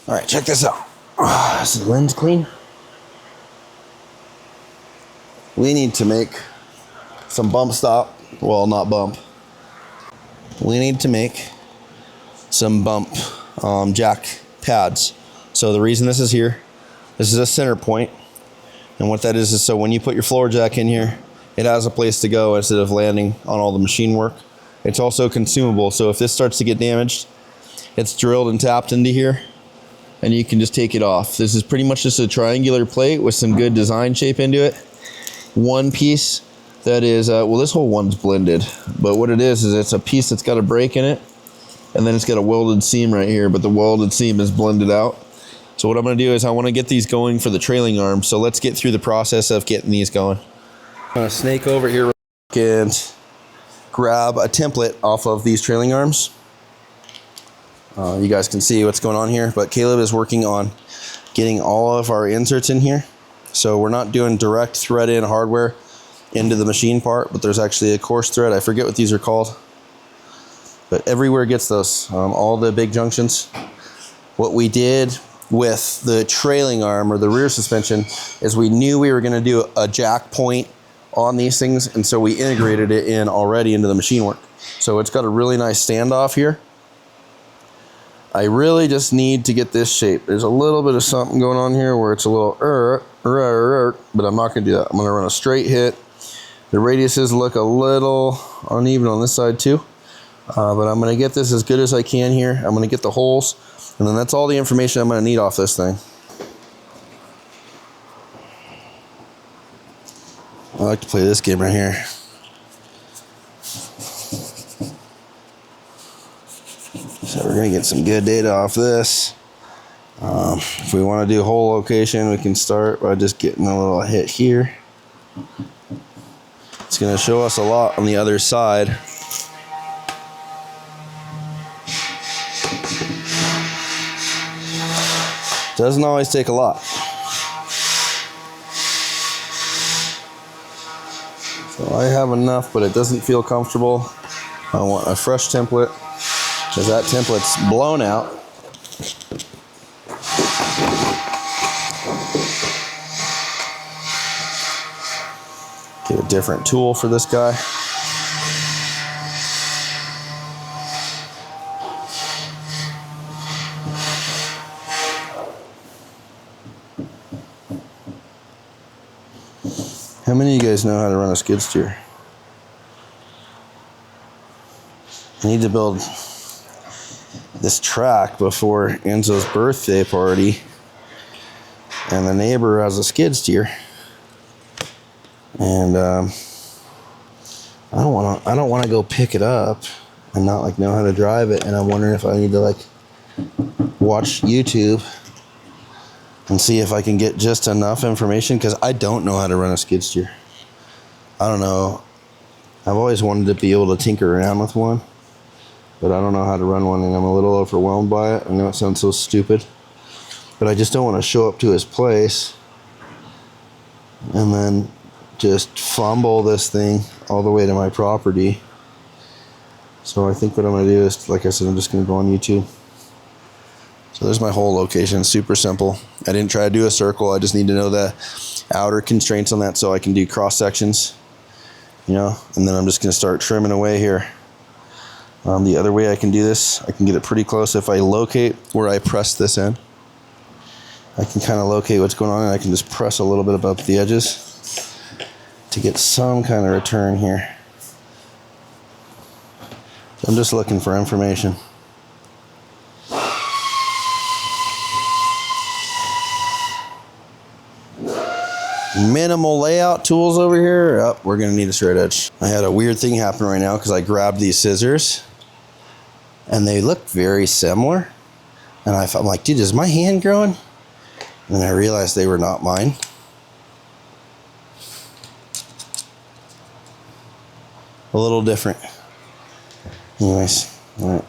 All right, check this out. Is the lens clean? We need to make some bump stop. Well, not bump. We need to make some bump jack pads. So the reason this is here, this is a center point. And what that is so when you put your floor jack in here, it has a place to go instead of landing on all the machine work. It's also consumable. So if this starts to get damaged, it's drilled and tapped into here and you can just take it off. This is pretty much just a triangular plate with some good design shape into it. One piece that is, well, this whole one's blended, but what it is it's a piece that's got a break in it, and then it's got a welded seam right here, but the welded seam is blended out. So what I'm gonna do is I wanna get these going for the trailing arm, so let's get through the process of getting these going. I'm gonna snake over here and grab a template off of these trailing arms. You guys can see what's going on here, but Caleb is working on getting all of our inserts in here. So we're not doing direct thread in hardware into the machine part, but there's actually a coarse thread. I forget what these are called, but everywhere gets those, all the big junctions. What we did with the trailing arm or the rear suspension is we knew we were gonna do a jack point on these things, and so we integrated it in already into the machine work. So it's got a really nice standoff here. I really just need to get this shape. There's a little bit of something going on here where it's a little but I'm not gonna do that. I'm gonna run a straight hit. The radiuses look a little uneven on this side too, but I'm gonna get this as good as I can here. I'm gonna get the holes, and then that's all the information I'm gonna need off this thing. I like to play this game right here. So we're gonna get some good data off this. If we wanna do whole location, we can start by just getting a little hit here. It's gonna show us a lot on the other side. Doesn't always take a lot. So I have enough, but it doesn't feel comfortable. I want a fresh template, because that template's blown out. Get a different tool for this guy. How many of you guys know how to run a skid steer? I need to build this track before Enzo's birthday party, and the neighbor has a skid steer, and I don't want to go pick it up and not like know how to drive it, and I'm wondering if I need to like watch YouTube and see if I can get just enough information, because I don't know how to run a skid steer. I don't know. I've always wanted to be able to tinker around with one, but I don't know how to run one, and I'm a little overwhelmed by it. I know it sounds so stupid, but I just don't want to show up to his place and then just fumble this thing all the way to my property. So I think what I'm going to do is, like I said, I'm just going to go on YouTube. So there's my whole location, super simple. I didn't try to do a circle. I just need to know the outer constraints on that so I can do cross sections, you know, and then I'm just going to start trimming away here. The other way I can do this, I can get it pretty close. If I locate where I press this in, I can kind of locate what's going on, and I can just press a little bit above the edges to get some kind of return here. I'm just looking for information. Minimal layout tools over here. Oh, we're gonna need a straight edge. I had a weird thing happen right now because I grabbed these scissors and they look very similar. And I'm like, dude, is my hand growing? And then I realized they were not mine. A little different. Anyways, all right.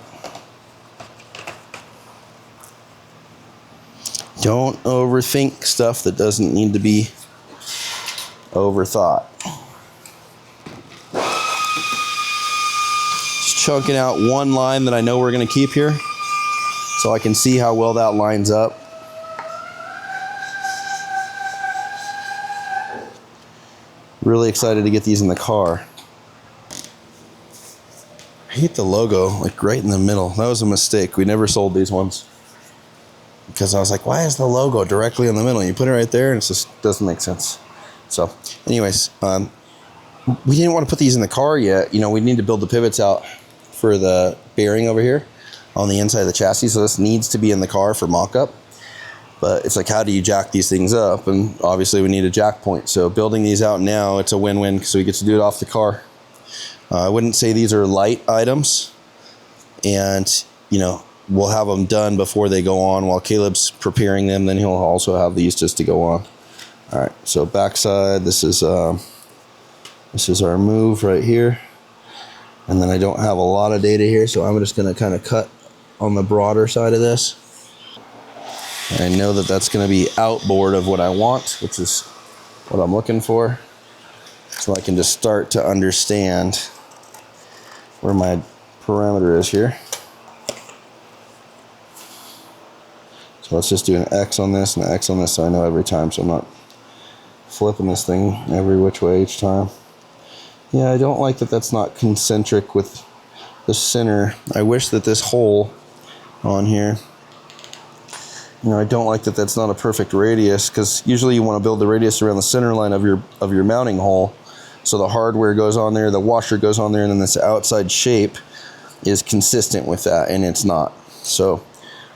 Don't overthink stuff that doesn't need to be overthought. Just chunking out one line that I know we're going to keep here. so I can see how well that lines up. Really excited to get these in the car. I hate the logo like right in the middle. That was a mistake. We never sold these ones because I was like, why is the logo directly in the middle? You put it right there and it just doesn't make sense. So anyways, we didn't want to put these in the car yet. You know, we need to build the pivots out for the bearing over here on the inside of the chassis. So this needs to be in the car for mock-up. But it's like, how do you jack these things up? And obviously we need a jack point. So building these out now, it's a win-win because we get to do it off the car. I wouldn't say these are light items. And, you know, we'll have them done before they go on while Caleb's preparing them. Then he'll also have these just to go on. All right, so backside, this is our move right here. And then I don't have a lot of data here, so I'm just gonna kind of cut on the broader side of this. I know that that's going to be outboard of what I want, which is what I'm looking for. So I can just start to understand where my parameter is here. So let's just do an X on this and an X on this so I know every time, so I'm not flipping this thing every which way each time. Yeah, I don't like that that's not concentric with the center. I wish that this hole on here, you know, I don't like that that's not a perfect radius, because usually you want to build the radius around the center line of your mounting hole, so the hardware goes on there, the washer goes on there, and then this outside shape is consistent with that, and it's not. So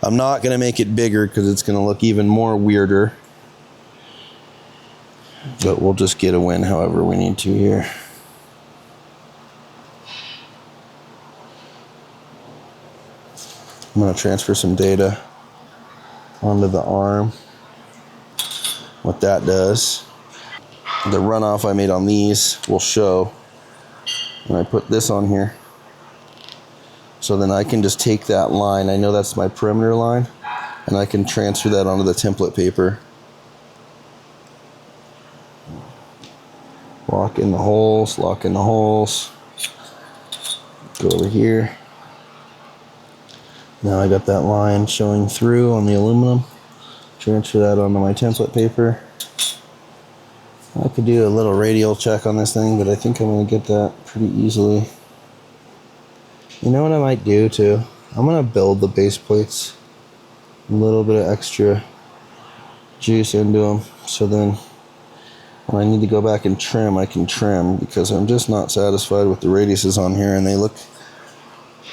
I'm not going to make it bigger because it's going to look even more weirder, but we'll just get a win however we need to here. I'm going to transfer some data onto the arm. What that does, the runoff I made on these will show when I put this on here. So then I can just take that line, I know that's my perimeter line, and I can transfer that onto the template paper. Lock in the holes, lock in the holes. Go over here. Now I got that line showing through on the aluminum. Transfer that onto my template paper. I could do a little radial check on this thing, but I think I'm going to get that pretty easily. You know what I might do too? I'm going to build the base plates. A little bit of extra juice into them, so then when I need to go back and trim, I can trim, because I'm just not satisfied with the radiuses on here and they look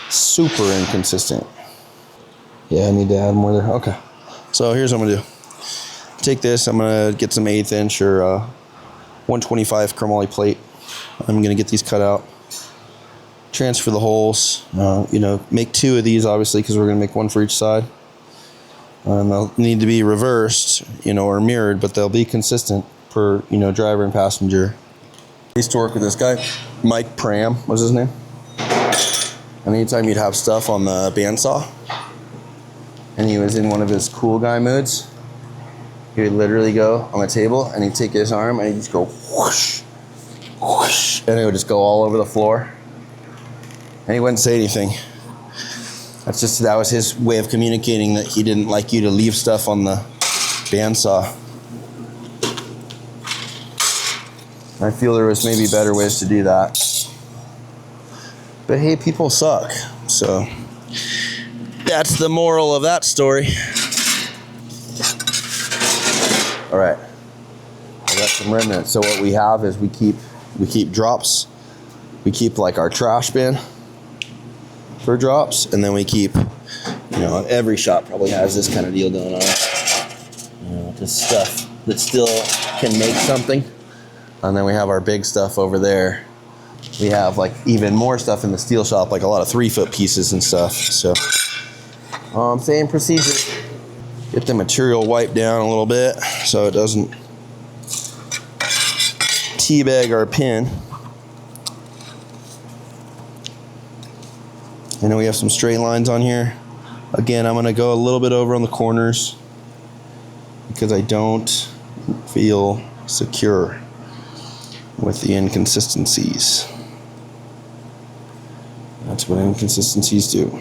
super inconsistent. Yeah, I need to add more there. Okay. So here's what I'm going to do. Take this, I'm going to get some 1/8 inch or 125 chromoly plate. I'm going to get these cut out. Transfer the holes. You know, make 2 of these obviously, because we're going to make 1 for each side. And they'll need to be reversed, you know, or mirrored, but they'll be consistent per, you know, driver and passenger. I used to work with this guy, Mike Pram was his name. And anytime you'd have stuff on the bandsaw, and he was in one of his cool guy moods, he would literally go on the table and he'd take his arm and he'd just go whoosh, whoosh, and it would just go all over the floor. And he wouldn't say anything. That was his way of communicating that he didn't like you to leave stuff on the bandsaw. I feel there was maybe better ways to do that. But hey, people suck. So that's the moral of that story. All right, I got some remnants. So what we have is we keep drops. We keep like our trash bin for drops, and then we keep, you know, every shop probably has this kind of deal going on. You know, just stuff that still can make something. And then we have our big stuff over there. We have like even more stuff in the steel shop, like a lot of 3-foot pieces and stuff. So same procedure. Get the material wiped down a little bit so it doesn't teabag our pin. And then we have some straight lines on here. Again, I'm gonna go a little bit over on the corners because I don't feel secure with the inconsistencies. That's what inconsistencies do.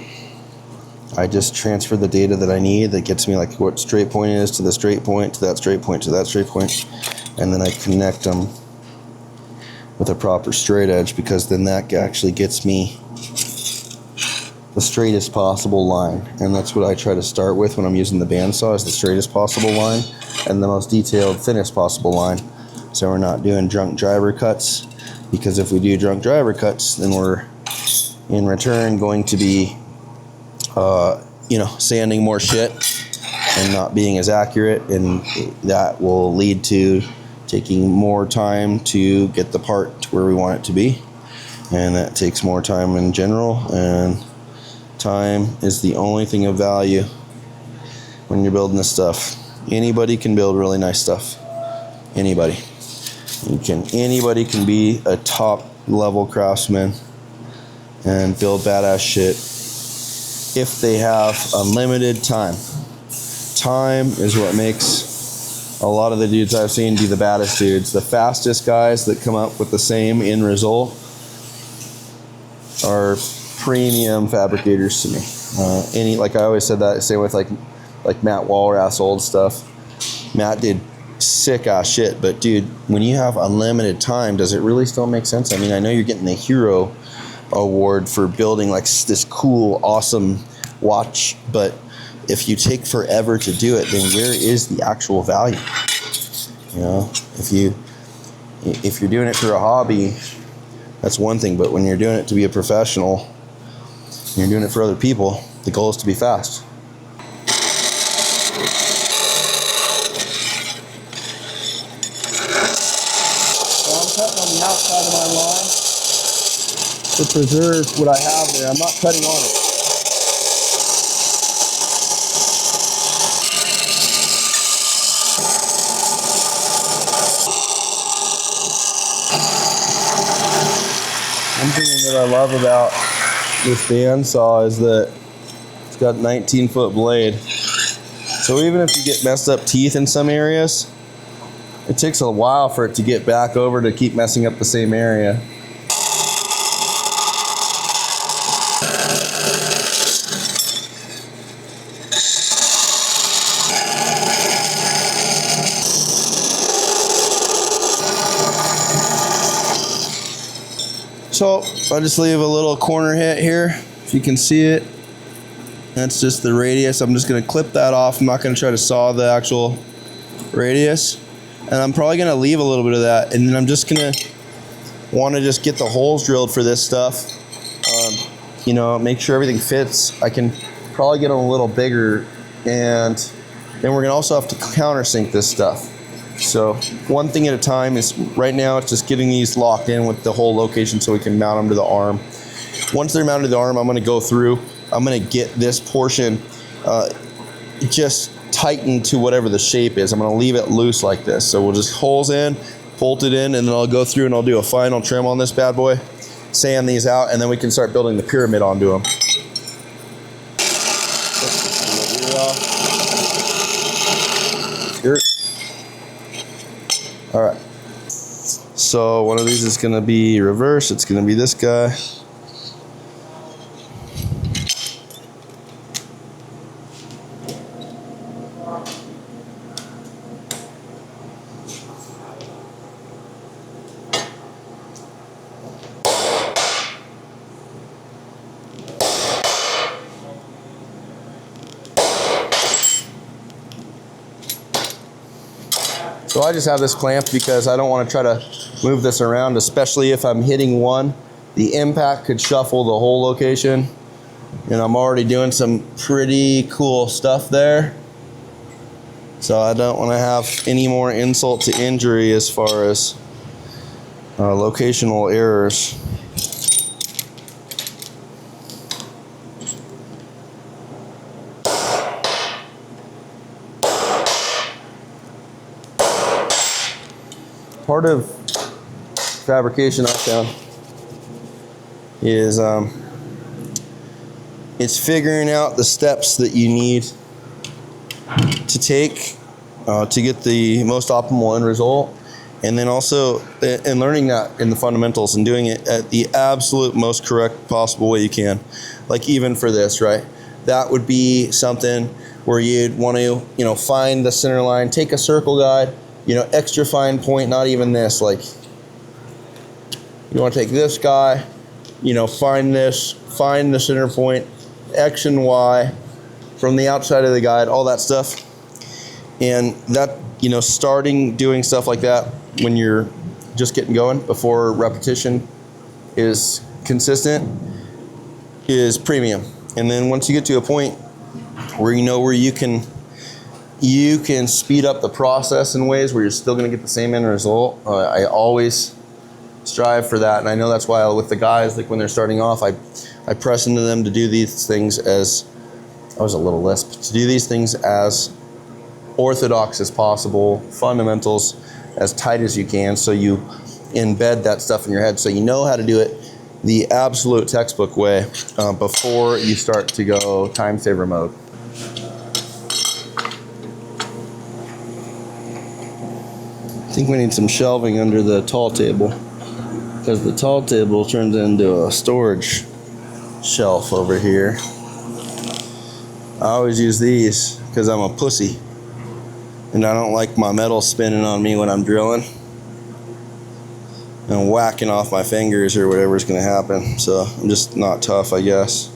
I just transfer the data that I need that gets me like what straight point is to the straight point, to that straight point, to that straight point, and then I connect them with a proper straight edge, because then that actually gets me the straightest possible line. And that's what I try to start with when I'm using the bandsaw, is the straightest possible line and the most detailed, thinnest possible line. So we're not doing drunk driver cuts, because if we do drunk driver cuts, then we're in return going to be sanding more shit and not being as accurate, and that will lead to taking more time to get the part to where we want it to be, and that takes more time in general, and time is the only thing of value when you're building this stuff. Anybody can build really nice stuff. Anybody can be a top level craftsman and build badass shit if they have unlimited time. Time is what makes a lot of the dudes I've seen be the baddest dudes. The fastest guys that come up with the same end result are premium fabricators to me. Like I always said that, same with like Matt Walrath's old stuff. Matt did sick ass shit, but dude, when you have unlimited time, does it really still make sense? I mean, I know you're getting the hero award for building like this cool, awesome watch, but if you take forever to do it, then where is the actual value? You know, if you're doing it for a hobby, that's one thing, but when you're doing it to be a professional, you're doing it for other people, the goal is to be fast. So I'm cutting on the outside of my line to preserve what I have there. I'm not cutting on it. One thing that I love about this bandsaw is that it's got a 19-foot blade. So even if you get messed up teeth in some areas, it takes a while for it to get back over to keep messing up the same area. So I just leave a little corner hit here, if you can see it. That's just the radius. I'm just gonna clip that off. I'm not gonna try to saw the actual radius. And I'm probably gonna leave a little bit of that, and then I'm just gonna wanna just get the holes drilled for this stuff. Make sure everything fits. I can probably get them a little bigger, and then we're gonna also have to countersink this stuff. So one thing at a time is, right now it's just getting these locked in with the whole location so we can mount them to the arm. Once they're mounted to the arm, I'm gonna go through, I'm gonna get this portion just tightened to whatever the shape is. I'm gonna leave it loose like this. So we'll just holes in, bolt it in, and then I'll go through and I'll do a final trim on this bad boy, sand these out, and then we can start building the pyramid onto them. Here. All right, so one of these is going to be reverse. It's going to be this guy. So I just have this clamped because I don't want to try to move this around, especially if I'm hitting one. The impact could shuffle the whole location, and I'm already doing some pretty cool stuff there. So I don't want to have any more insult to injury as far as locational errors. Part of fabrication I found is it's figuring out the steps that you need to take to get the most optimal end result, and then also and learning that in the fundamentals and doing it at the absolute most correct possible way you can. Like even for this, right? that would be something where you'd want to, you know, find the center line, take a circle guide, you know, extra fine point, not even this, like, you want to take this guy, you know, find the center point, X and Y from the outside of the guide, all that stuff. And that, you know, starting doing stuff like that when you're just getting going before repetition is consistent is premium. And then once you get to a point where you know where you can speed up the process in ways where you're still going to get the same end result. I always strive for that, and I know that's why with the guys, like when they're starting off, I press into them to do these things as, I was a little lisp, to do these things as orthodox as possible, fundamentals as tight as you can, so you embed that stuff in your head so you know how to do it the absolute textbook way before you start to go time saver mode. I think we need some shelving under the tall table, because the tall table turns into a storage shelf over here. I always use these because I'm a pussy and I don't like my metal spinning on me when I'm drilling and whacking off my fingers or whatever's going to happen. So I'm just not tough, I guess.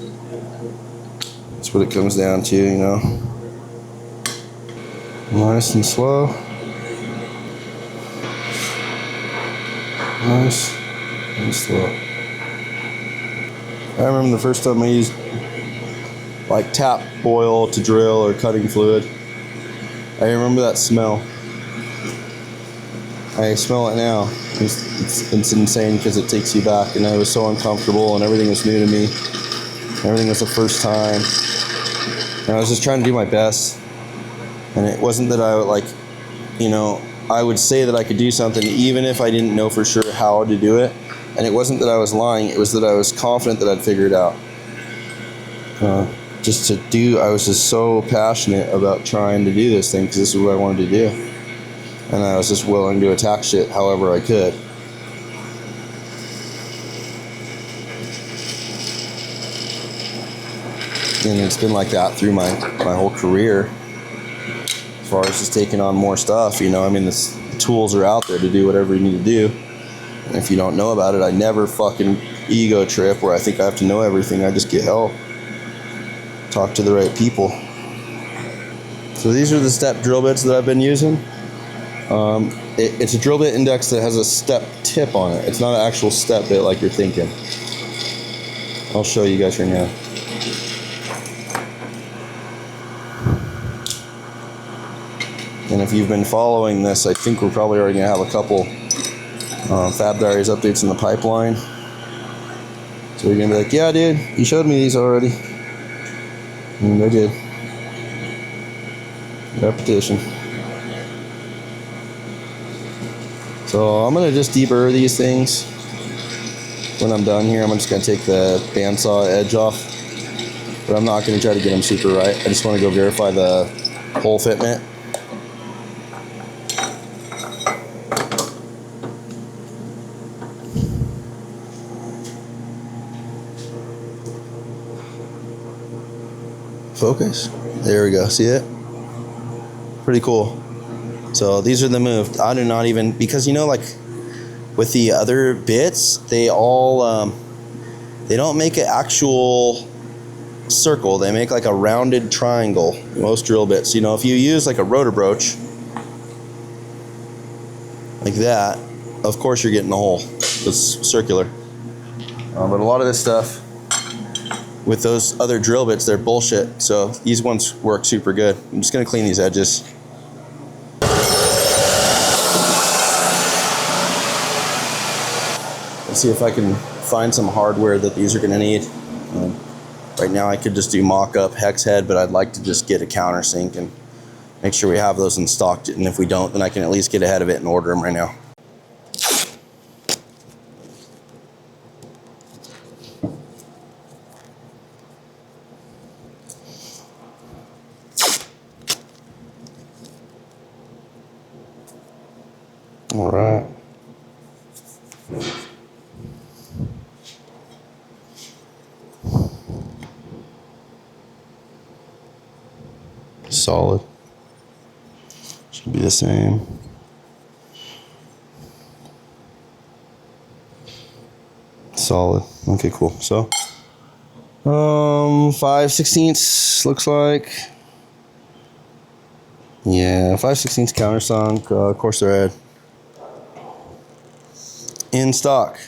That's what it comes down to, you know. Nice and slow. Nice and slow. I remember the first time I used like tap oil to drill or cutting fluid. I remember that smell. I smell it now. It's insane because it takes you back, and I was so uncomfortable and everything was new to me. Everything was the first time. And I was just trying to do my best. And it wasn't that I would, like, you know, I would say that I could do something even if I didn't know for sure how to do it. And it wasn't that I was lying, it was that I was confident that I'd figure it out. I was just so passionate about trying to do this thing because this is what I wanted to do. And I was just willing to attack shit however I could. And it's been like that through my whole career. As far as just taking on more stuff, you know, I mean, the tools are out there to do whatever you need to do. And if you don't know about it, I never fucking ego trip where I think I have to know everything. I just get help. Talk to the right people. So these are the step drill bits that I've been using. It's a drill bit index that has a step tip on it. It's not an actual step bit like you're thinking. I'll show you guys right now. And if you've been following this, I think we're probably already going to have a couple Fab Diaries updates in the pipeline. So you're going to be like, yeah, dude, you showed me these already. And I did. Repetition. So I'm going to just deburr these things. When I'm done here, I'm just going to take the bandsaw edge off. But I'm not going to try to get them super right. I just want to go verify the hole fitment. Focus. There we go. See it? Pretty cool. So these are the moves. I do not even, because you know, like with the other bits, they all they don't make an actual circle. They make like a rounded triangle. Most drill bits. You know, if you use like a rotor broach like that, of course you're getting the hole. It's circular. But a lot of this stuff with those other drill bits, they're bullshit. So these ones work super good. I'm just gonna clean these edges. Let's see if I can find some hardware that these are gonna need. Right now I could just do mock-up hex head, but I'd like to just get a countersink and make sure we have those in stock. And if we don't, then I can at least get ahead of it and order them right now. All right. solid. Should be the same. Solid. Okay, cool. So 5/16 looks like. Yeah, 5/16 countersunk, coarse thread. In stock.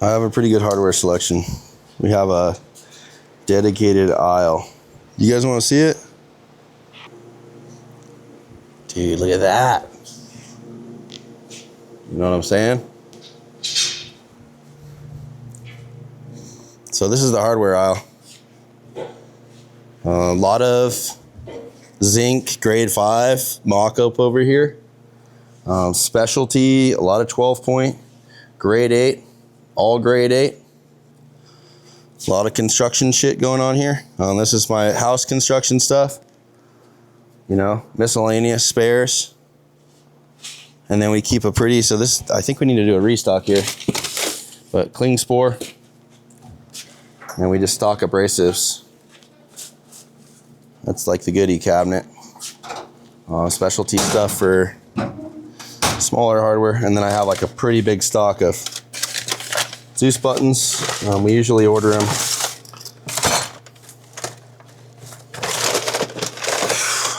I have a pretty good hardware selection. We have a dedicated aisle. You guys want to see it? Dude, look at that. You know what I'm saying? So this is the hardware aisle. A lot of zinc grade 5 mock-up over here. Specialty, a lot of 12-point, grade 8, all grade 8. A lot of construction shit going on here. This is my house construction stuff. You know, miscellaneous spares. And then we keep a pretty, so this, I think we need to do a restock here. But cling spore. And we just stock abrasives. That's like the goodie cabinet. Specialty stuff for smaller hardware. And then I have like a pretty big stock of Zeus buttons. We usually order them.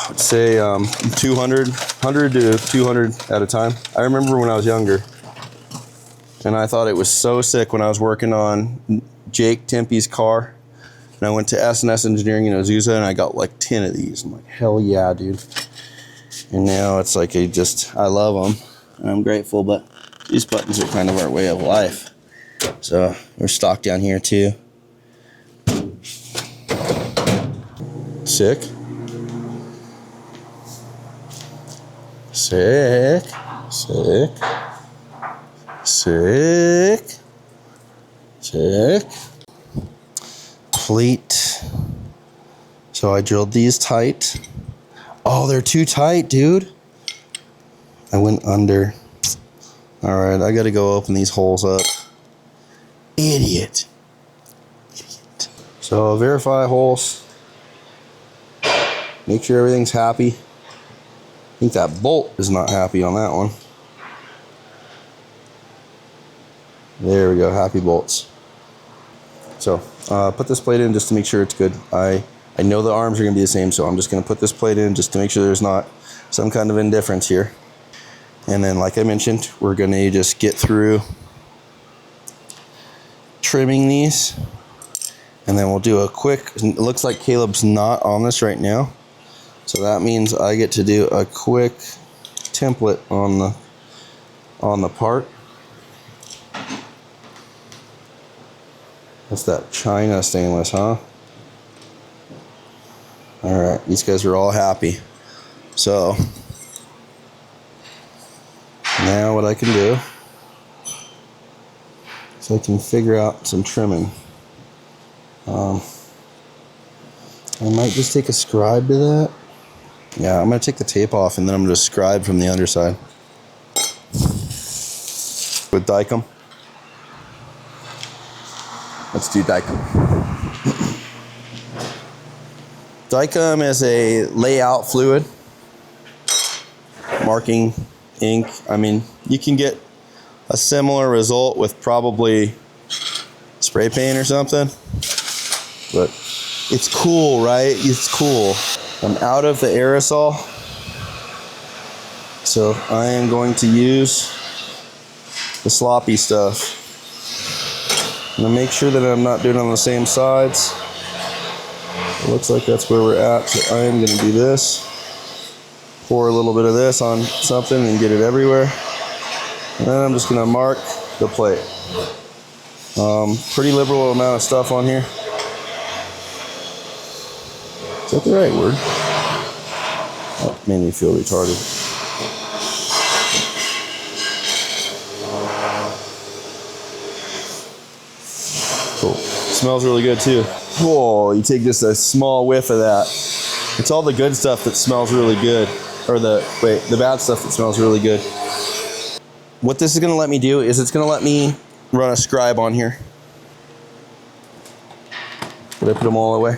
I'd say 100 to 200 at a time. I remember when I was younger, and I thought it was so sick when I was working on Jake Tempe's car. And I went to S&S Engineering in Azusa, and I got like 10 of these. I'm like, hell yeah, dude. And now it's like, I love them, and I'm grateful, but these buttons are kind of our way of life. So we're stocked down here too. Sick. Sick. Sick. Sick. Sick. Plate. So I drilled these tight. Oh, they're too tight, dude. I went under. All right, I gotta go open these holes up. Idiot. Idiot. So verify holes. Make sure everything's happy. I think that bolt is not happy on that one. There we go, happy bolts. So put this plate in just to make sure it's good. I know the arms are gonna be the same, so I'm just gonna put this plate in just to make sure there's not some kind of indifference here. And then, like I mentioned, we're gonna just get through trimming these, and then we'll do a quick, it looks like Caleb's not on this right now, so that means I get to do a quick template on the part. That's that China stainless, huh? All right, these guys are all happy. So now what I can do is I can figure out some trimming. I might just take a scribe to that. Yeah, I'm gonna take the tape off, and then I'm gonna scribe from the underside with Dicom. Let's do Dicom. Dicom is a layout fluid, marking ink. I mean, you can get a similar result with probably spray paint or something, but it's cool, right? It's cool. I'm out of the aerosol, so I am going to use the sloppy stuff. I'm gonna make sure that I'm not doing it on the same sides. It looks like that's where we're at, so I am gonna do this. Pour a little bit of this on something and get it everywhere. And then I'm just gonna mark the plate. Pretty liberal amount of stuff on here. Is that the right word? That made me feel retarded. Cool. Smells really good too. Whoa, you take just a small whiff of that. It's all the good stuff that smells really good. Or the bad stuff that smells really good. What this is gonna let me do is it's gonna let me run a scribe on here. Did I put them all away?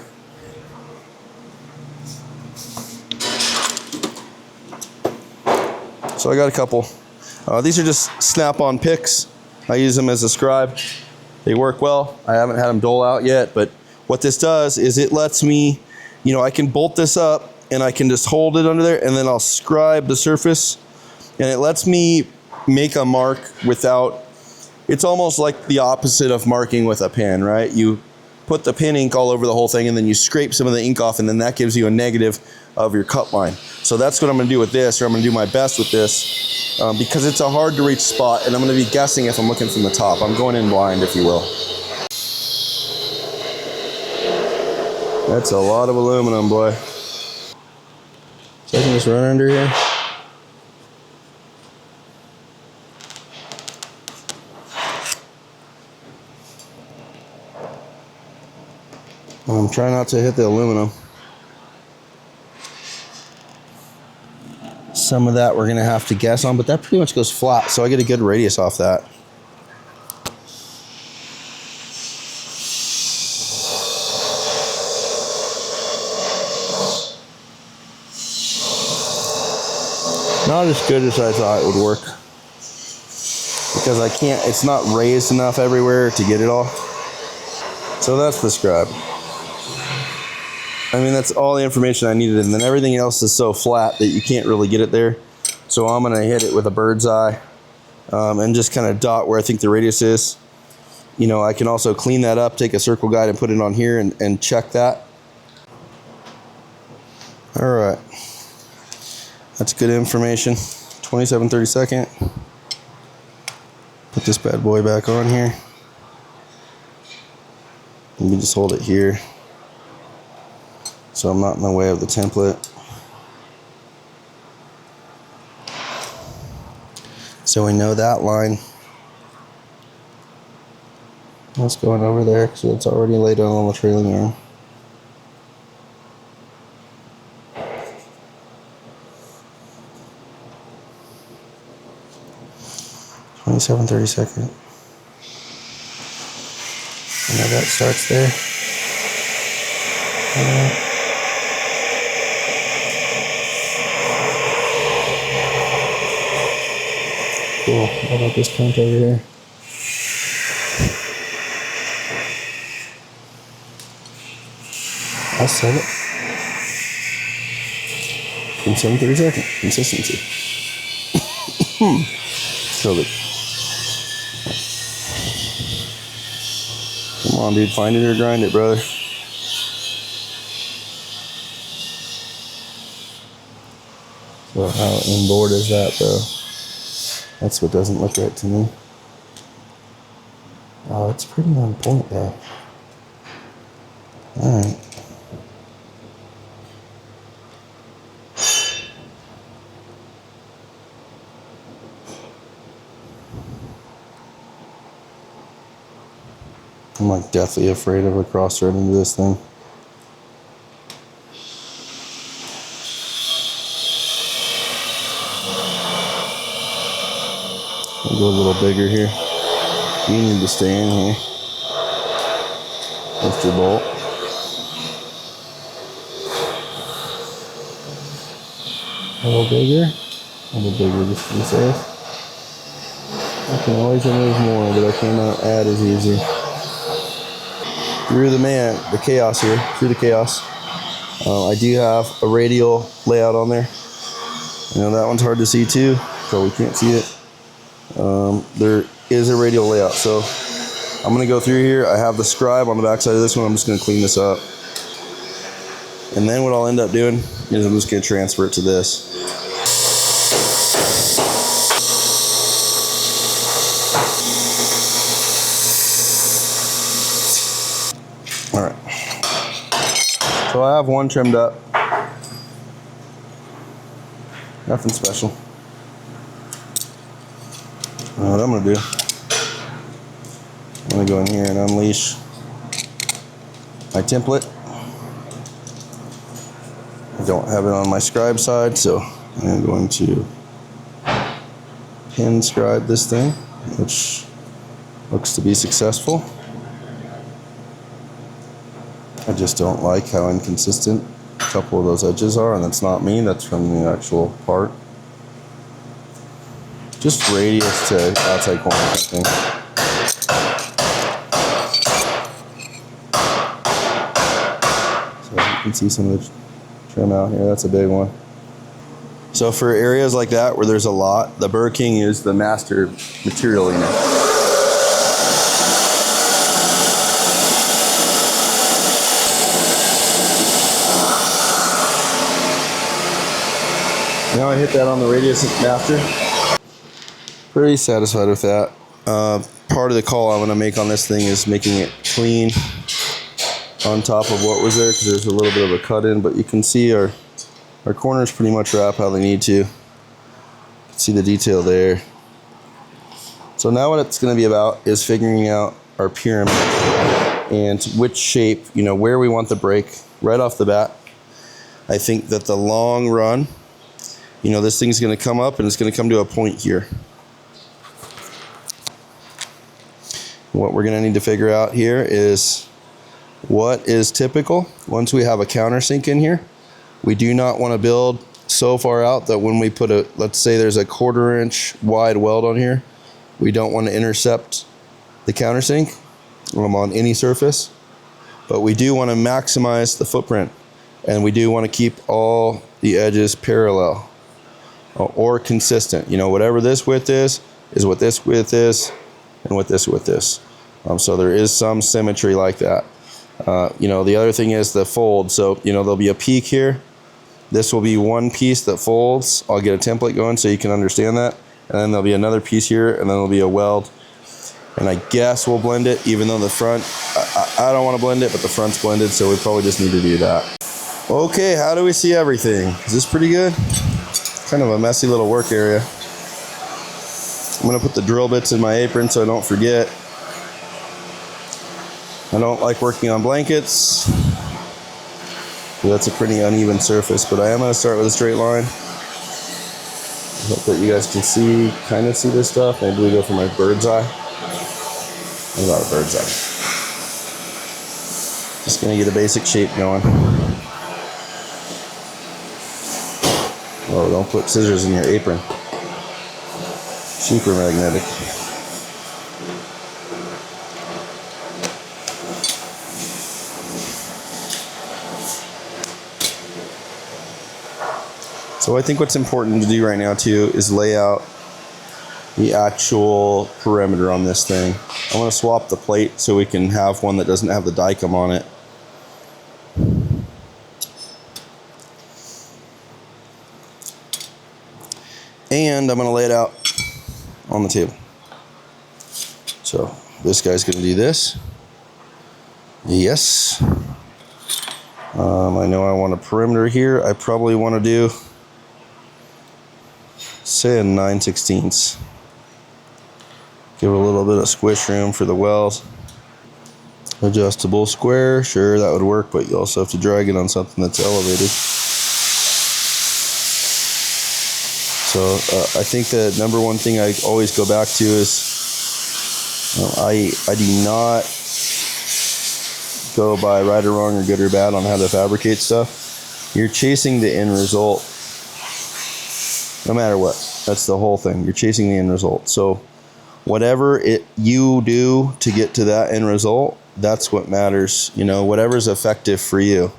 So I got a couple. These are just snap-on picks. I use them as a scribe. They work well. I haven't had them dole out yet, but what this does is it lets me, you know, I can bolt this up and I can just hold it under there and then I'll scribe the surface, and it lets me make a mark without, it's almost like the opposite of marking with a pen, right? You put the pen ink all over the whole thing and then you scrape some of the ink off, and then that gives you a negative of your cut line. So that's what I'm gonna do with this, or I'm gonna do my best with this, because it's a hard to reach spot, and I'm gonna be guessing if I'm looking from the top. I'm going in blind, if you will. That's a lot of aluminum, boy. So I can just run under here. Try not to hit the aluminum. Some of that we're gonna have to guess on, but that pretty much goes flat, so I get a good radius off that. Not as good as I thought it would work, because I can't, it's not raised enough everywhere to get it all. So that's the scribe. I mean, that's all the information I needed, and then everything else is so flat that you can't really get it there. So I'm gonna hit it with a bird's eye, and just kind of dot where I think the radius is. You know, I can also clean that up, take a circle guide and put it on here and check that. All right, that's good information. 27/32. Put this bad boy back on here. Let me just hold it here, so I'm not in the way of the template. So we know that line. That's going over there, so it's already laid down on the trailing arm. (27/32). I know that starts there. Cool. How about this count over here? I'll sell it. 27/32. Consistency. Killed it. Come on, dude. Find it or grind it, brother. So how inboard is that, though? That's what doesn't look right to me. Oh, it's pretty on point, though. Alright. I'm like deathly afraid of a cross thread into this thing. I'll go a little bigger here. You need to stay in here. Lift your bolt. A little bigger just to be safe. I can always remove more, but I cannot add as easy. Through the chaos here, through the chaos. I do have a radial layout on there. I know that one's hard to see too, probably can't see it. There is a radial layout, so I'm gonna go through here. I have the scribe on the back side of this one. I'm just gonna clean this up. And then what I'll end up doing is I'm just gonna transfer it to this. All right. So I have one trimmed up. Nothing special. What I'm gonna do, I'm gonna go in here and unleash my template. I don't have it on my scribe side, so I'm going to pin scribe this thing, which looks to be successful. I just don't like how inconsistent a couple of those edges are, and that's not me, that's from the actual part. just radius to outside corner, I think. So you can see some of the trim out here. That's a big one. So for areas like that where there's a lot, the Burger King is the master material leaner. Now I hit that on the radius after. Pretty satisfied with that. Part of the call I'm going to make on this thing is making it clean on top of what was there, because there's a little bit of a cut in, but you can see our corners pretty much wrap how they need to. You can see the detail there. So now what it's going to be about is figuring out our pyramid and which shape, you know, where we want the break right off the bat. I think that the long run, you know, this thing's going to come up and it's going to come to a point here. What we're going to need to figure out here is what is typical. Once we have a countersink in here, we do not want to build so far out that when we put a, let's say there's a 1/4 inch wide weld on here, we don't want to intercept the countersink on any surface, but we do want to maximize the footprint, and we do want to keep all the edges parallel or consistent. You know, whatever this width is what this width is, and what this width is. So there is some symmetry like that. You know, the other thing is the fold. So, you know, there'll be a peak here. This will be one piece that folds. I'll get a template going so you can understand that. And then there'll be another piece here, and then there'll be a weld. And I guess we'll blend it, even though the front, I don't want to blend it, but the front's blended, so we probably just need to do that. Okay, how do we see everything? Is this pretty good? Kind of a messy little work area. I'm going to put the drill bits in my apron so I don't forget. I don't like working on blankets. That's a pretty uneven surface, but I am going to start with a straight line. I hope that you guys can see, kind of see this stuff. Maybe we go for my bird's eye. What about a bird's eye? Just going to get a basic shape going. Oh, don't put scissors in your apron. Super magnetic. So I think what's important to do right now too is lay out the actual perimeter on this thing. I want to swap the plate so we can have one that doesn't have the dicom on it. And I'm going to lay it out on the table. So this guy's going to do this. Yes. I know I want a perimeter here. I probably want to do, say, a 9/16. Give it a little bit of squish room for the weld. Adjustable square, sure, that would work, but you also have to drag it on something that's elevated. So I think the number one thing I always go back to is I do not go by right or wrong or good or bad on how to fabricate stuff. You're chasing the end result no matter what. That's the whole thing. You're chasing the end result. So whatever you do to get to that end result, that's what matters. You know, whatever's effective for you.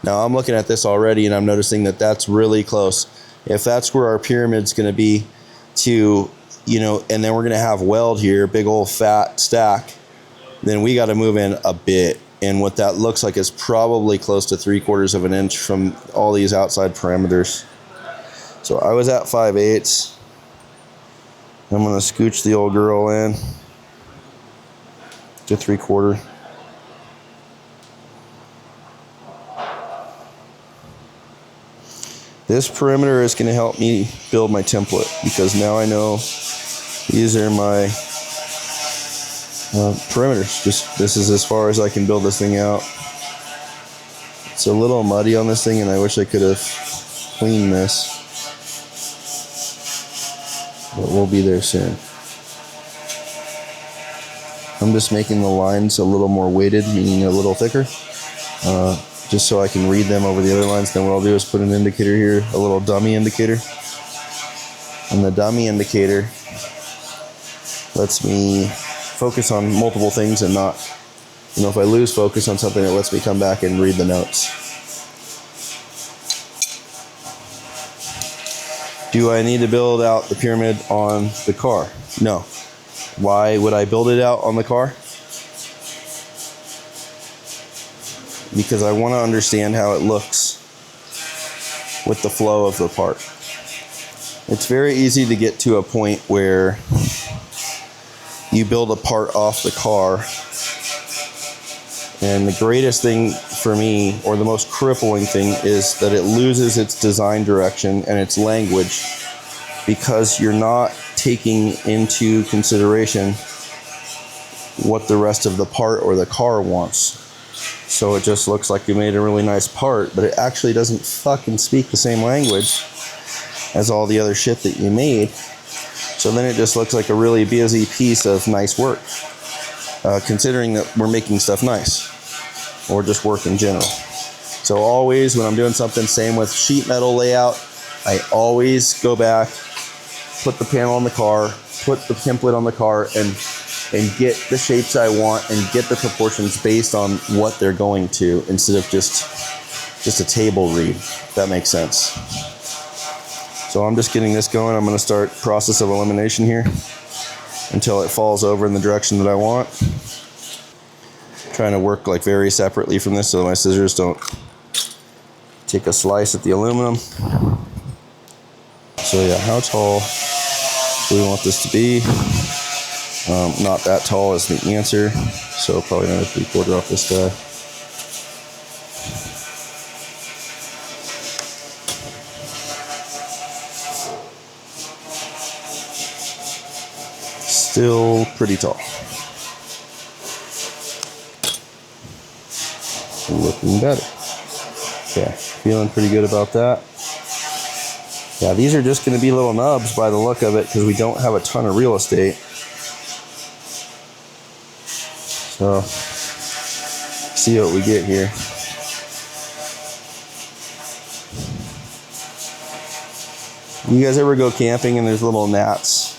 Now I'm looking at this already and I'm noticing that that's really close. If that's where our pyramid's going to be to, you know, and then we're going to have weld here, big old fat stack, then we got to move in a bit. And what that looks like is probably close to 3/4 of an inch from all these outside parameters. So I was at 5/8. I'm going to scooch the old girl in to 3/4. This perimeter is going to help me build my template, because now I know these are my perimeters. This is as far as I can build this thing out. It's a little muddy on this thing, and I wish I could have cleaned this, but we'll be there soon. I'm just making the lines a little more weighted, meaning a little thicker, just so I can read them over the other lines. Then what I'll do is put an indicator here, a little dummy indicator. And the dummy indicator lets me focus on multiple things and not, if I lose focus on something, it lets me come back and read the notes. Do I need to build out the pyramid on the car? No. Why would I build it out on the car? Because I want to understand how it looks with the flow of the part. It's very easy to get to a point where you build a part off the car, and the greatest thing for me, or the most crippling thing, is that it loses its design direction and its language because you're not taking into consideration what the rest of the part or the car wants. So it just looks like you made a really nice part, but it actually doesn't fucking speak the same language as all the other shit that you made. So then it just looks like a really busy piece of nice work, considering that we're making stuff nice, or just work in general. So always when I'm doing something, same with sheet metal layout, I always go back, put the panel on the car, put the template on the car, and get the shapes I want and get the proportions based on what they're going to, instead of just a table read, if that makes sense. So I'm just getting this going. I'm going to start process of elimination here until it falls over in the direction that I want. Trying to work like very separately from this so my scissors don't take a slice at the aluminum. So yeah, how tall do we want this to be? Not that tall is the answer, so probably another 3/4 off this guy. Still pretty tall. Looking better. Okay, feeling pretty good about that. Yeah, these are just going to be little nubs by the look of it because we don't have a ton of real estate. So, see what we get here. You guys ever go camping and there's little gnats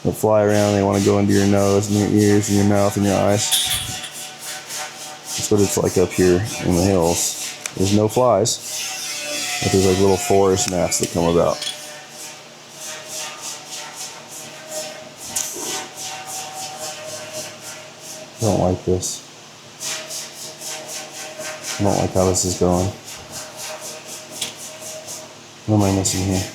that fly around? They want to go into your nose and your ears and your mouth and your eyes. That's what it's like up here in the hills. There's no flies, but there's like little forest gnats that come about. I don't like this. I don't like how this is going. What am I missing here?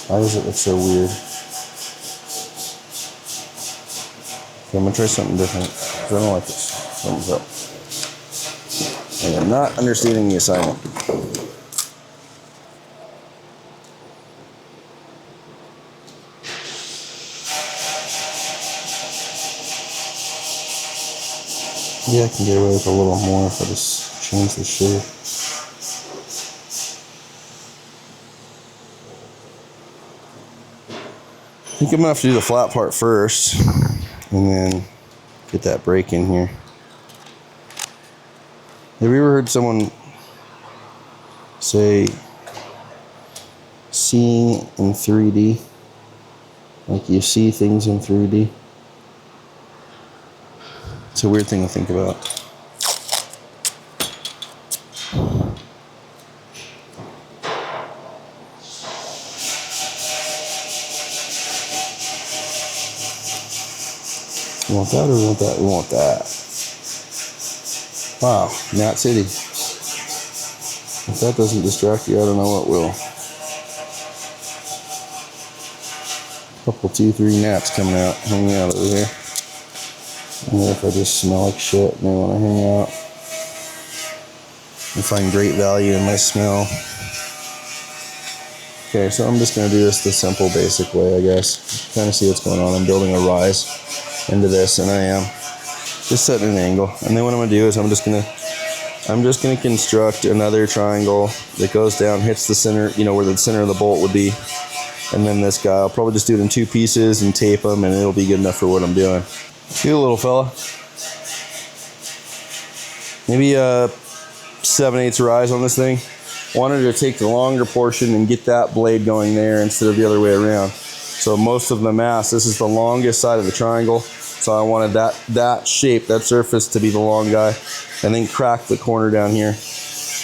Why does it look so weird? Okay, I'm gonna try something different, because I don't like this. Something's up. I am not understanding the assignment. Yeah, I can get away with a little more if I just change the shape. I think I'm gonna have to do the flat part first, and then get that break in here. Have you ever heard someone say seeing in 3D? Like you see things in 3D? It's a weird thing to think about. You want that or you want that? We want that. Wow, Gnat City. If that doesn't distract you, I don't know what will. Couple, 2, 3 gnats coming out, hanging out over here. And if I just smell like shit and they want to hang out and find great value in my smell. Okay, so I'm just going to do this the simple, basic way, I guess. Kind of see what's going on. I'm building a rise into this, and I am just setting an angle. And then what I'm going to do is I'm just going to construct another triangle that goes down, hits the center, where the center of the bolt would be. And then this guy, I'll probably just do it in 2 pieces and tape them, and it'll be good enough for what I'm doing. You little fella. Maybe a 7/8 rise on this thing. wanted to take the longer portion and get that blade going there instead of the other way around. So most of the mass, this is the longest side of the triangle. So I wanted that shape, that surface to be the long guy, and then crack the corner down here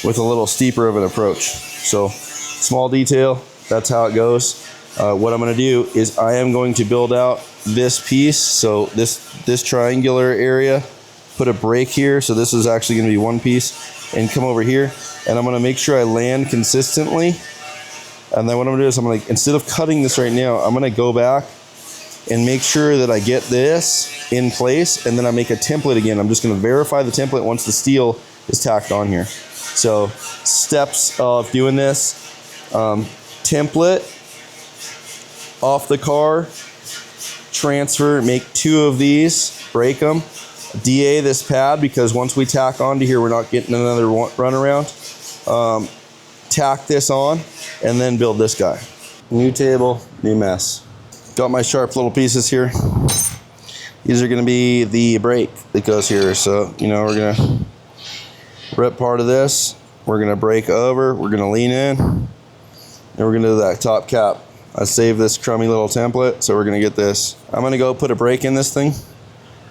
with a little steeper of an approach. So small detail, that's how it goes. What I'm gonna do is I am going to build out this piece. So this triangular area, put a break here. So this is actually gonna be one piece, and come over here. And I'm gonna make sure I land consistently. And then what I'm gonna do is I'm gonna, instead of cutting this right now, I'm gonna go back and make sure that I get this in place, and then I make a template again. I'm just gonna verify the template once the steel is tacked on here. So steps of doing this, template off the car, transfer, make 2 of these, break them, DA this pad, because once we tack onto here, we're not getting another run around. Tack this on, and then build this guy. New table, new mess. Got my sharp little pieces here. These are gonna be the brake that goes here. So, you know, we're gonna rip part of this, we're gonna break over, we're gonna lean in, and we're gonna do that top cap. I saved this crummy little template, so we're gonna get this. I'm gonna go put a brake in this thing.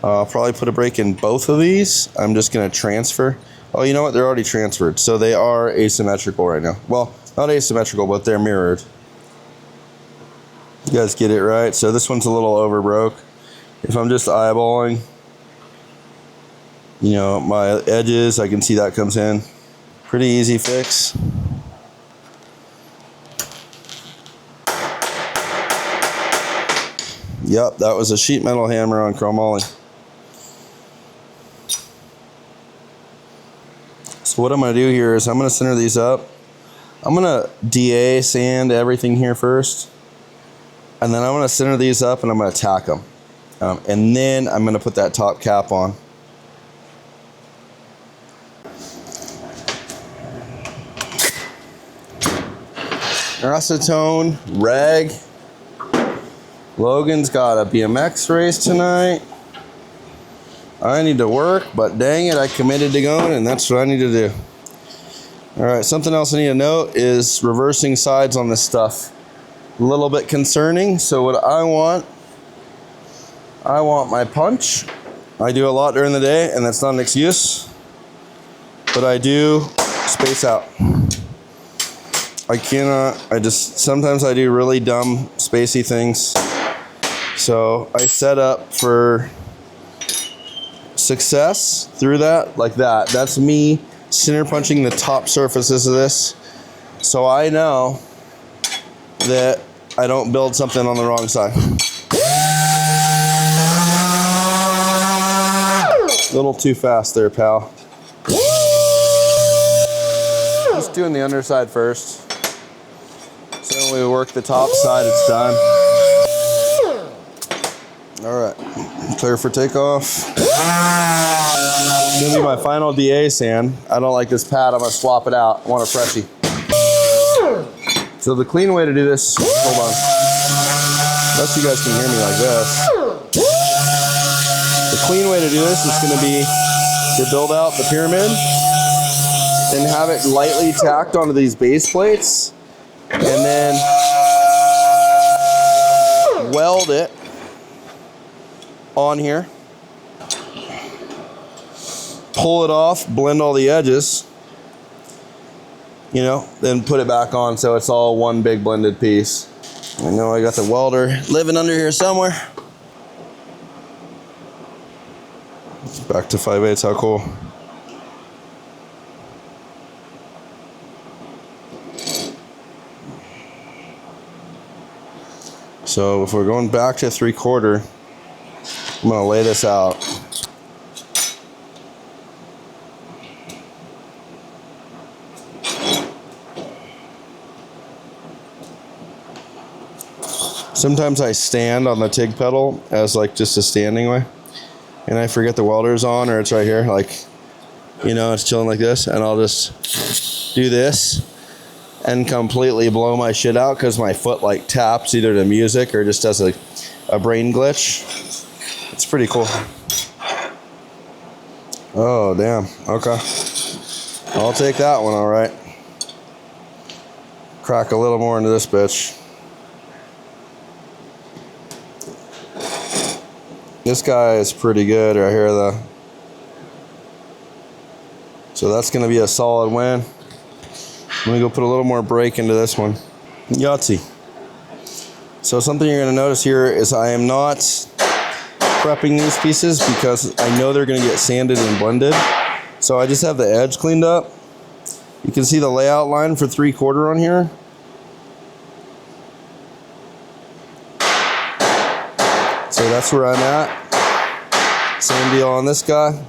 I'll probably put a brake in both of these. I'm just gonna transfer. Oh, you know what? They're already transferred. So they are asymmetrical right now. Well, not asymmetrical, but they're mirrored. You guys get it, right? So this one's a little over broke. If I'm just eyeballing, you know, my edges, I can see that comes in. Pretty easy fix. Yep, that was a sheet metal hammer on chromoly. So what I'm gonna do here is I'm gonna center these up. I'm gonna DA sand everything here first. And then I'm gonna center these up and I'm gonna tack them. And then I'm gonna put that top cap on. Acetone, rag. Logan's got a BMX race tonight. I need to work, but dang it, I committed to going, and that's what I need to do. All right, something else I need to note is reversing sides on this stuff. A little bit concerning. So what I want my punch. I do a lot during the day, and that's not an excuse, but I do space out. I cannot, sometimes I do really dumb spacey things. So I set up for success through that, like that. That's me center punching the top surfaces of this. So I know that I don't build something on the wrong side. A little too fast there, pal. Just doing the underside first. So when we work the top side, it's done. All right, clear for takeoff. Gonna be my final DA sand. I don't like this pad, I'm gonna swap it out. I want a freshie. So the clean way to do this, hold on. Unless you guys can hear me like this. The clean way to do this is gonna be to build out the pyramid and have it lightly tacked onto these base plates, and then weld it on here. Pull it off, blend all the edges, you know, then put it back on so it's all one big blended piece. I know I got the welder living under here somewhere. Back to 5/8, how cool. So if we're going back to 3/4, I'm gonna lay this out. Sometimes I stand on the TIG pedal as like just a standing way, and I forget the welder's on, or it's right here, like, you know, it's chilling like this, and I'll just do this and completely blow my shit out because my foot like taps either to music or just does a brain glitch. It's pretty cool. Oh, damn. Okay. I'll take that one, all right. Crack a little more into this bitch. This guy is pretty good right here though. So that's gonna be a solid win. Let me go put a little more brake into this one. Yahtzee. So something you're gonna notice here is I am not prepping these pieces because I know they're gonna get sanded and blended. So I just have the edge cleaned up. You can see the layout line for 3/4 on here. So that's where I'm at. Same deal on this guy.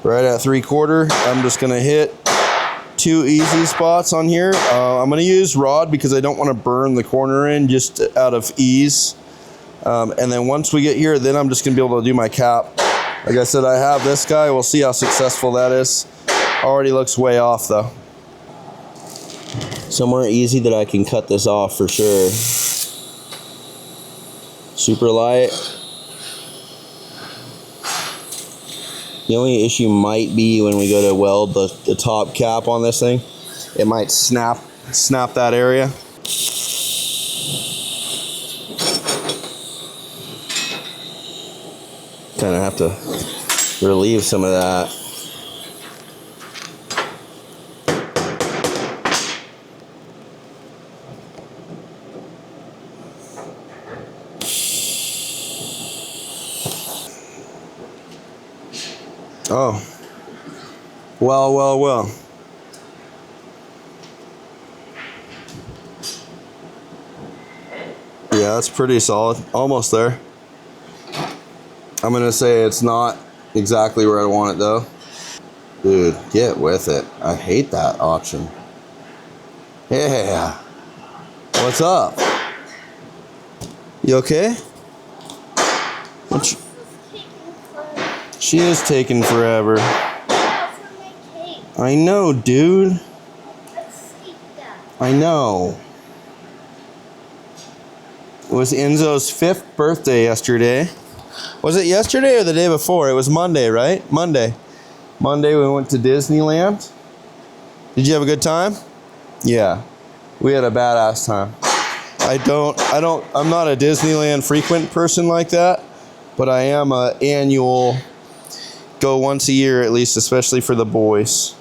Right at 3/4, I'm just gonna hit 2 easy spots on here. I'm gonna use rod because I don't wanna burn the corner in just out of ease. And then once we get here, then I'm just gonna be able to do my cap. Like I said, I have this guy. We'll see how successful that is. Already looks way off though. Somewhere easy that I can cut this off for sure. Super light. The only issue might be when we go to weld the top cap on this thing. It might snap that area. Kind of have to relieve some of that. Oh, well. Yeah, that's pretty solid. Almost there. I'm gonna say it's not exactly where I want it though. Dude, get with it. I hate that option. Yeah. What's up? You okay? She is taking forever. I know, dude. I know. It was Enzo's 5th birthday yesterday. Was it yesterday or the day before? It was Monday, right? Monday we went to Disneyland. Did you have a good time? Yeah. We had a badass time. I'm not a Disneyland frequent person like that, but I am a annual go once a year at least, especially for the boys.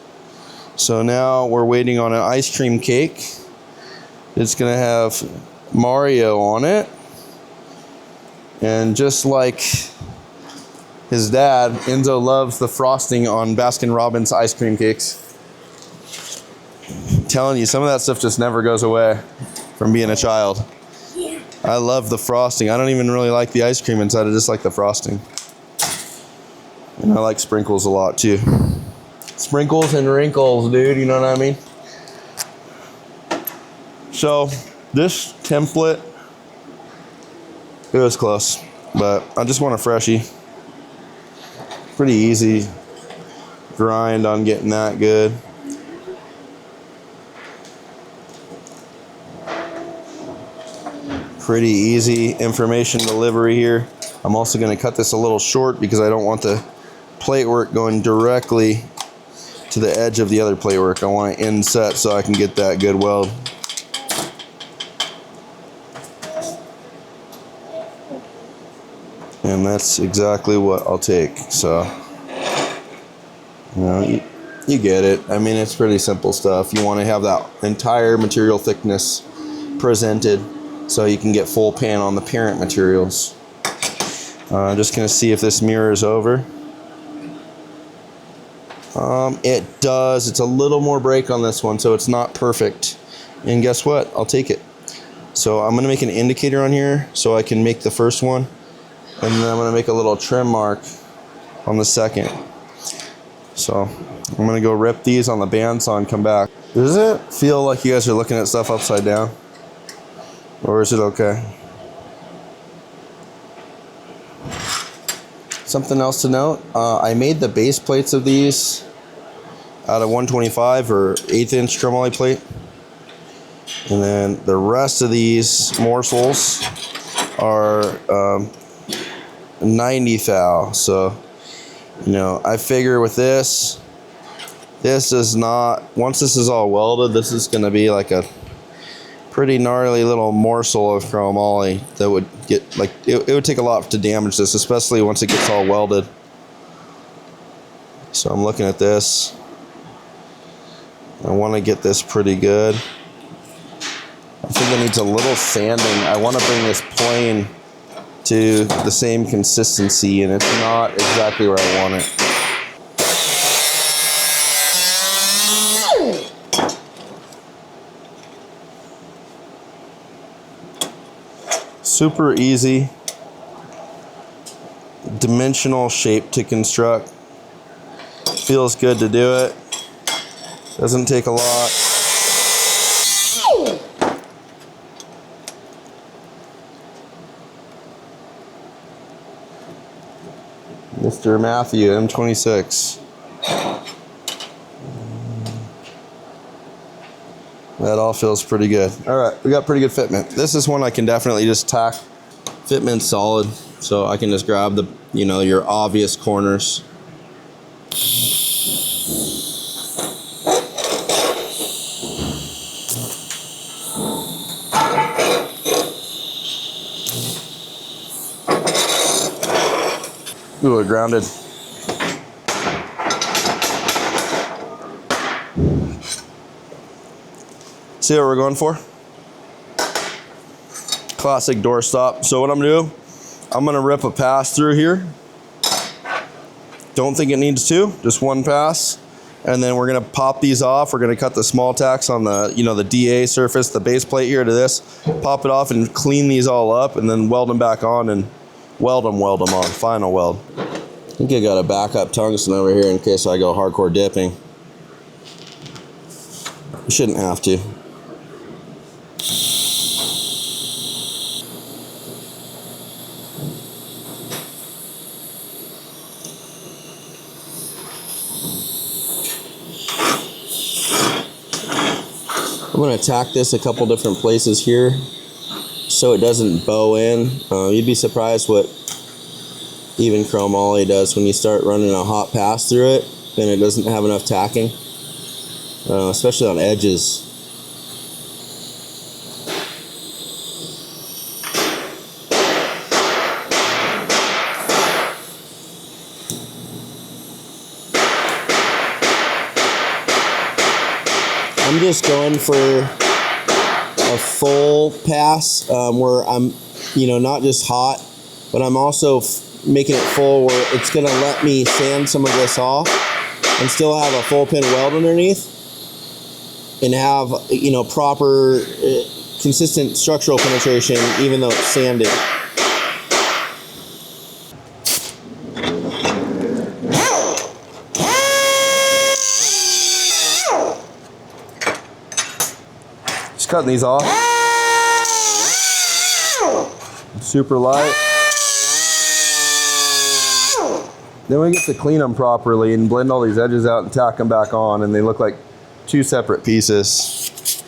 So now we're waiting on an ice cream cake. It's gonna have Mario on it. And just like his dad, Enzo loves the frosting on Baskin-Robbins ice cream cakes. I'm telling you, some of that stuff just never goes away from being a child. Yeah. I love the frosting. I don't even really like the ice cream inside. I just like the frosting. And I like sprinkles a lot too. Sprinkles and wrinkles, dude, you know what I mean? So this template, it was close, but I just want a freshie. Pretty easy grind on getting that good. Pretty easy information delivery here. I'm also going to cut this a little short because I don't want the plate work going directly to the edge of the other plate work. I want it inset so I can get that good weld. And that's exactly what I'll take. So, you know, you get it. I mean, it's pretty simple stuff. You want to have that entire material thickness presented so you can get full pan on the parent materials. I'm just going to see if this mirrors over. It does. It's a little more break on this one, so it's not perfect. And guess what? I'll take it. So I'm going to make an indicator on here so I can make the first one. And then I'm going to make a little trim mark on the second. So I'm going to go rip these on the bandsaw and come back. Does it feel like you guys are looking at stuff upside down? Or is it okay? Something else to note, I made the base plates of these out of 125 or 1/8 inch tremolo plate. And then the rest of these morsels are 90 thou. So, you know, I figure with this, This is not, once this is all welded, this is going to be like a pretty gnarly little morsel of chromoly that would get, like, it would take a lot to damage this, especially once it gets all welded. So I'm looking at this. I want to get this pretty good. I think it needs a little sanding. I want to bring this plane to the same consistency, and it's not exactly where I want it. Super easy, dimensional shape to construct. Feels good to do it. Doesn't take a lot. Mr. Matthew, M26. That all feels pretty good. All right, we got pretty good fitment. This is one I can definitely just tack. Fitment's solid, so I can just grab the, you know, your obvious corners. Ooh, it grounded. See what we're going for? Classic doorstop. So what I'm gonna do, I'm gonna rip a pass through here. Don't think it needs two, just one pass. And then we're gonna pop these off. We're gonna cut the small tacks on the, you know, the DA surface, the base plate here to this, pop it off and clean these all up and then weld them back on and weld them on, final weld. I think I got a backup tungsten over here in case I go hardcore dipping. Shouldn't have to. I'm going to tack this a couple different places here so it doesn't bow in. You'd be surprised what even chromoly does when you start running a hot pass through it and it doesn't have enough tacking, especially on edges. I'm just going for a full pass where I'm, you know, not just hot, but I'm also making it full where it's going to let me sand some of this off and still have a full pin weld underneath and have, you know, proper consistent structural penetration even though it's sanded. Just cutting these off. Super light. Then we get to clean them properly and blend all these edges out and tack them back on, and they look like two separate pieces.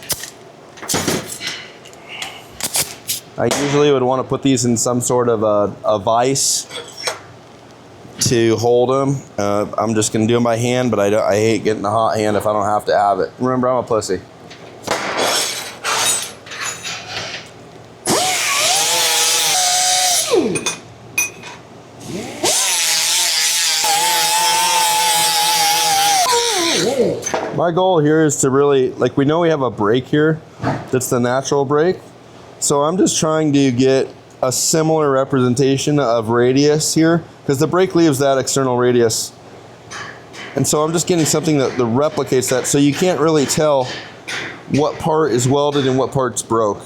I usually would want to put these in some sort of a vise to hold them. I'm just going to do them by hand, but I hate getting a hot hand if I don't have to have it. Remember, I'm a pussy. My goal here is to really, like, we know we have a break here that's the natural break, so I'm just trying to get a similar representation of radius here because the break leaves that external radius, and so I'm just getting something that replicates that so you can't really tell what part is welded and what part's broke.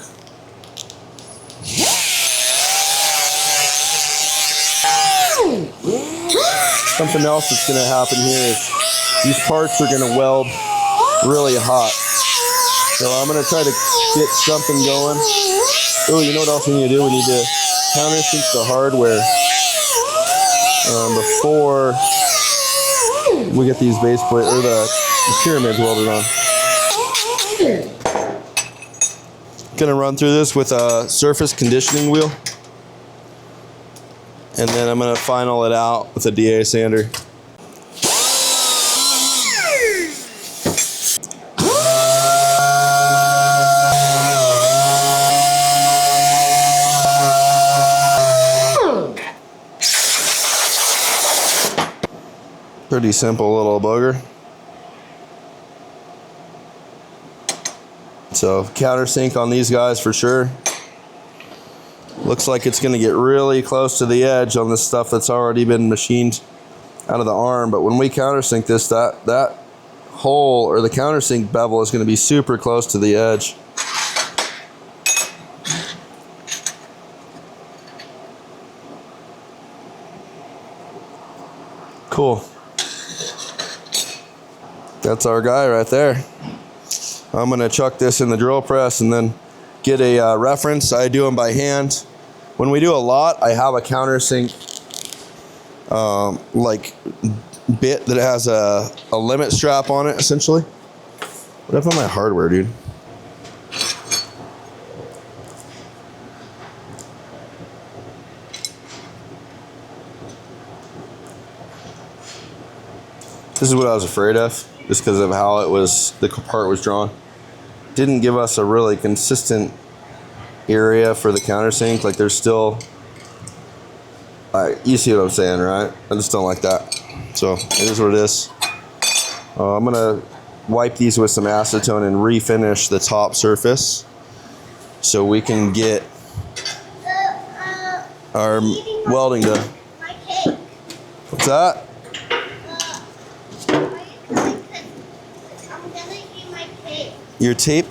Something else that's going to happen here is these parts are going to weld really hot. So I'm going to try to get something going. Oh, you know what else we need to do? We need to countersink the hardware before we get these base plate or the pyramids welded on. Going to run through this with a surface conditioning wheel. And then I'm going to final it out with a DA sander. Pretty simple little booger. So countersink on these guys for sure. Looks like it's going to get really close to the edge on this stuff that's already been machined out of the arm. But when we countersink this, that hole or the countersink bevel is going to be super close to the edge. Cool. That's our guy right there. I'm going to chuck this in the drill press and then get a reference. I do them by hand. When we do a lot, I have a countersink like bit that has a limit strap on it, essentially. What happened to my hardware, dude? This is what I was afraid of, just because of how the part was drawn. Didn't give us a really consistent area for the countersink. Like there's still, you see what I'm saying, right? I just don't like that. So it is what it is. I'm gonna wipe these with some acetone and refinish the top surface so we can get our welding done. What's that? Your tape?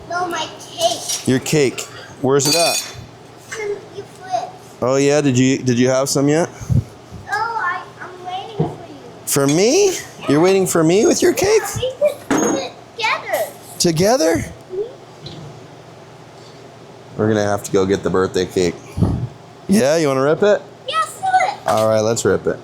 No, my cake. Your cake. Where's it at? You flip. Oh yeah, did you have some yet? Oh, I'm waiting for you. For me? You're waiting for me with your cake? Yeah, we could do it together. Together? Mm-hmm. We're gonna have to go get the birthday cake. Yeah, you wanna rip it? Yes, do it. Alright, let's rip it.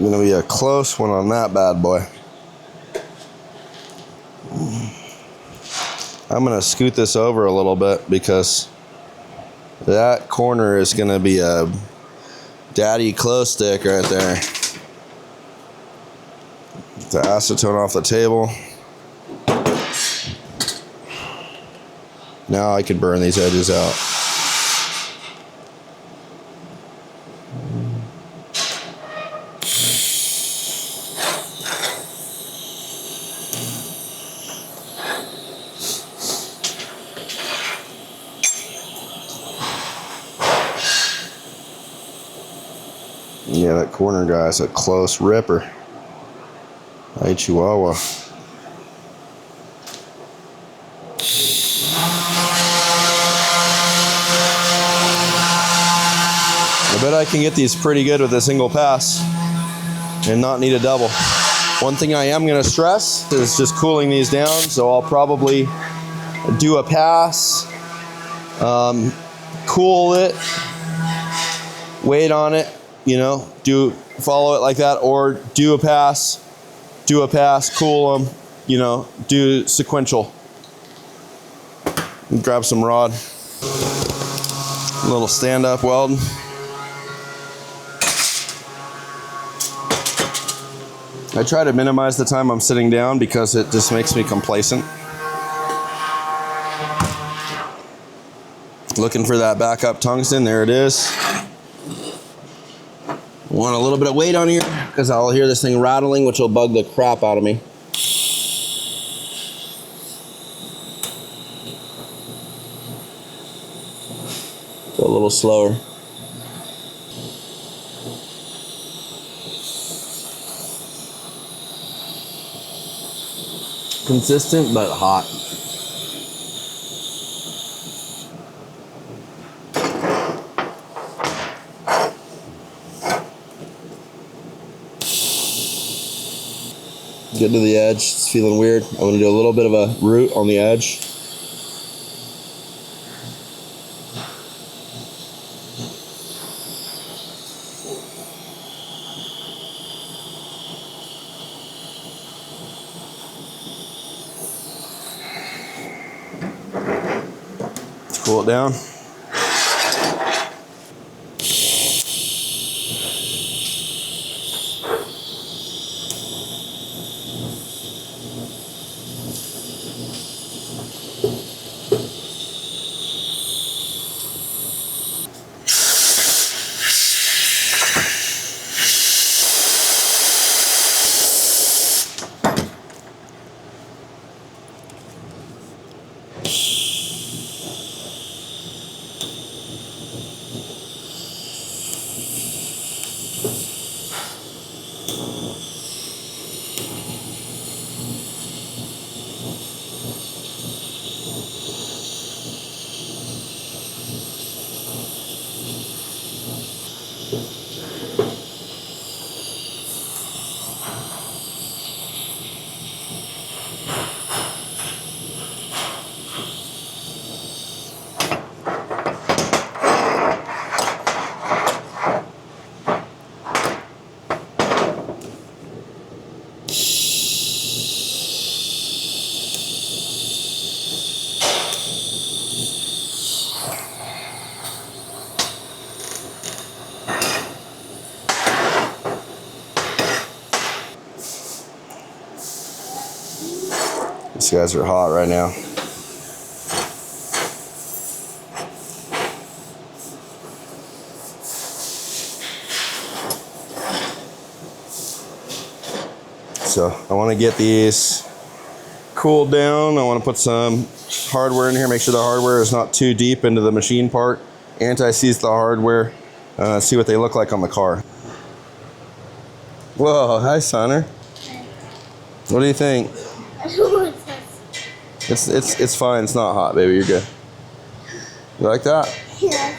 Gonna be a close one on that bad boy. I'm gonna scoot this over a little bit because that corner is gonna be a daddy close stick right there. Get the acetone off the table. Now I can burn these edges out. Yeah, that corner guy's a close ripper. Hey, Chihuahua. I bet I can get these pretty good with a single pass and not need a double. One thing I am going to stress is just cooling these down, so I'll probably do a pass, cool it, wait on it, you know, follow it like that, or do a pass, cool them, you know, do sequential. Grab some rod, a little stand-up weld. I try to minimize the time I'm sitting down because it just makes me complacent. Looking for that backup tungsten, there it is. Want a little bit of weight on here because I'll hear this thing rattling, which will bug the crap out of me. Go a little slower. Consistent but hot. Get to the edge, it's feeling weird. I'm gonna do a little bit of a root on the edge. Let's cool it down. These guys are hot right now. So I want to get these cooled down. I want to put some hardware in here, make sure the hardware is not too deep into the machine part. Anti-seize the hardware, see what they look like on the car. Whoa, hi Sonner. What do you think? It's fine, it's not hot, baby, you're good. You like that? Yeah.